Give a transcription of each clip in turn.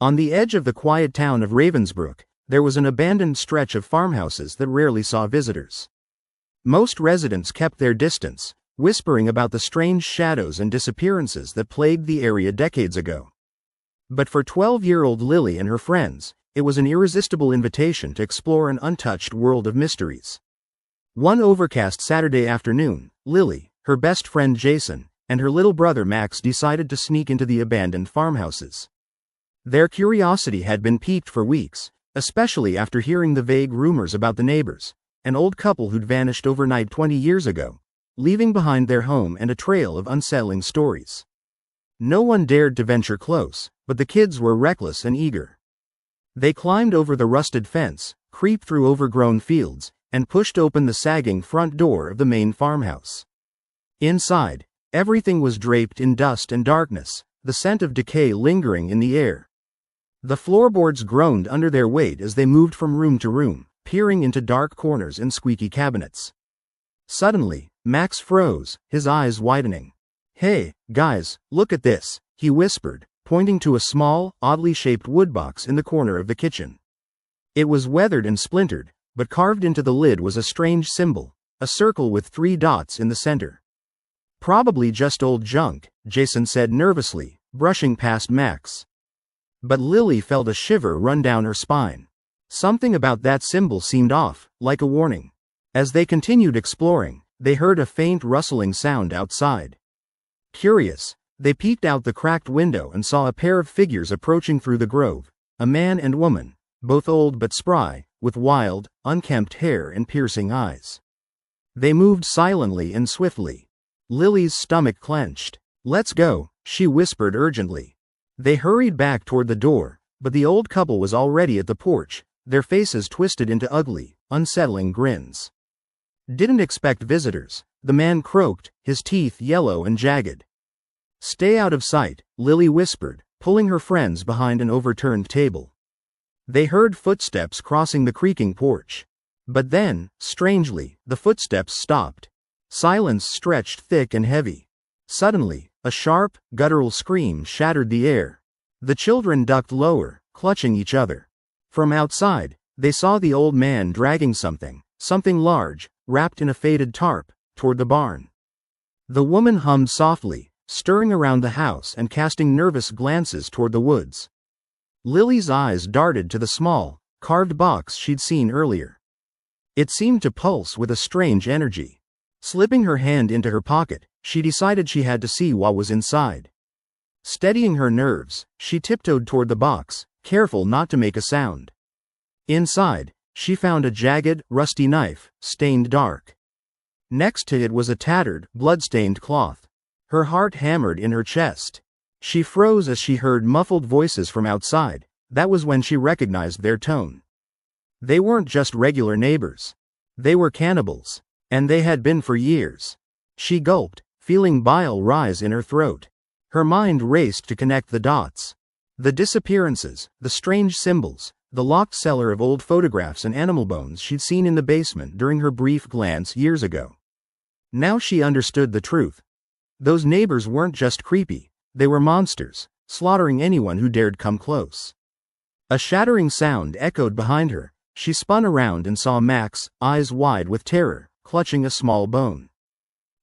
On the edge of the quiet town of Ravensbrook, there was an abandoned stretch of farmhouses that rarely saw visitors. Most residents kept their distance, whispering about the strange shadows and disappearances that plagued the area decades ago. But for 12-year-old Lily and her friends, it was an irresistible invitation to explore an untouched world of mysteries. One overcast Saturday afternoon, Lily, her best friend Jason, and her little brother Max decided to sneak into the abandoned farmhouses. Their curiosity had been piqued for weeks, especially after hearing the vague rumors about the neighbors, an old couple who'd vanished overnight 20 years ago, leaving behind their home and a trail of unsettling stories. No one dared to venture close, but the kids were reckless and eager. They climbed over the rusted fence, creeped through overgrown fields, and pushed open the sagging front door of the main farmhouse. Inside, everything was draped in dust and darkness, the scent of decay lingering in the air. The floorboards groaned under their weight as they moved from room to room, peering into dark corners and squeaky cabinets. Suddenly, Max froze, his eyes widening. "Hey, guys, look at this," he whispered, pointing to a small, oddly shaped woodbox in the corner of the kitchen. It was weathered and splintered, but carved into the lid was a strange symbol, a circle with 3 dots in the center. "Probably just old junk," Jason said nervously, brushing past Max. But Lily felt a shiver run down her spine. Something about that symbol seemed off, like a warning. As they continued exploring, they heard a faint rustling sound outside. Curious, they peeked out the cracked window and saw a pair of figures approaching through the grove, a man and woman, both old but spry, with wild, unkempt hair and piercing eyes. They moved silently and swiftly. Lily's stomach clenched. "Let's go," she whispered urgently. They hurried back toward the door, but the old couple was already at the porch, their faces twisted into ugly, unsettling grins. "Didn't expect visitors," the man croaked, his teeth yellow and jagged. "Stay out of sight," Lily whispered, pulling her friends behind an overturned table. They heard footsteps crossing the creaking porch. But then, strangely, the footsteps stopped. Silence stretched thick and heavy. Suddenly, a sharp, guttural scream shattered the air. The children ducked lower, clutching each other. From outside, they saw the old man dragging something large, wrapped in a faded tarp, toward the barn. The woman hummed softly, stirring around the house and casting nervous glances toward the woods. Lily's eyes darted to the small, carved box she'd seen earlier. It seemed to pulse with a strange energy. Slipping her hand into her pocket, she decided she had to see what was inside. Steadying her nerves, she tiptoed toward the box, careful not to make a sound. Inside, she found a jagged, rusty knife, stained dark. Next to it was a tattered, blood-stained cloth. Her heart hammered in her chest. She froze as she heard muffled voices from outside. That was when she recognized their tone. They weren't just regular neighbors. They were cannibals. And they had been for years. She gulped, feeling bile rise in her throat. Her mind raced to connect the dots. The disappearances, the strange symbols, the locked cellar of old photographs and animal bones she'd seen in the basement during her brief glance years ago. Now she understood the truth. Those neighbors weren't just creepy, they were monsters, slaughtering anyone who dared come close. A shattering sound echoed behind her. She spun around and saw Max, eyes wide with terror, clutching a small bone.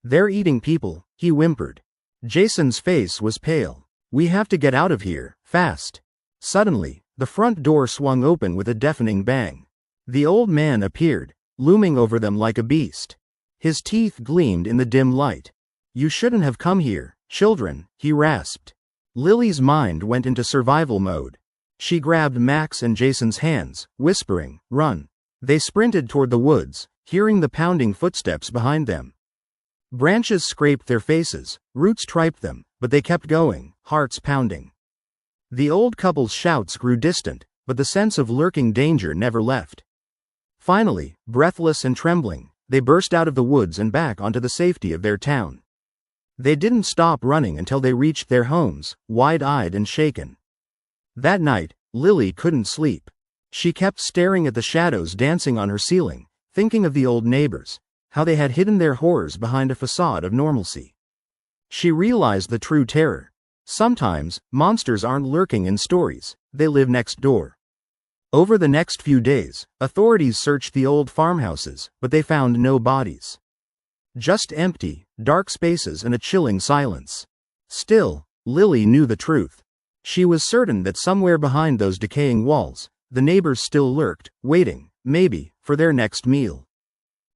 "They're eating people," he whimpered. Jason's face was pale. "We have to get out of here, fast." Suddenly, the front door swung open with a deafening bang. The old man appeared, looming over them like a beast. His teeth gleamed in the dim light. "You shouldn't have come here, children," he rasped. Lily's mind went into survival mode. She grabbed Max and Jason's hands, whispering, "Run." They sprinted toward the woods, hearing the pounding footsteps behind them. Branches scraped their faces, roots tripped them, but they kept going, hearts pounding. The old couple's shouts grew distant, but the sense of lurking danger never left. Finally, breathless and trembling, they burst out of the woods and back onto the safety of their town. They didn't stop running until they reached their homes, wide-eyed and shaken. That night, Lily couldn't sleep. She kept staring at the shadows dancing on her ceiling, thinking of the old neighbors, how they had hidden their horrors behind a facade of normalcy. She realized the true terror. Sometimes, monsters aren't lurking in stories, they live next door. Over the next few days, authorities searched the old farmhouses, but they found no bodies. Just empty, dark spaces and a chilling silence. Still, Lily knew the truth. She was certain that somewhere behind those decaying walls, the neighbors still lurked, waiting, maybe, for their next meal.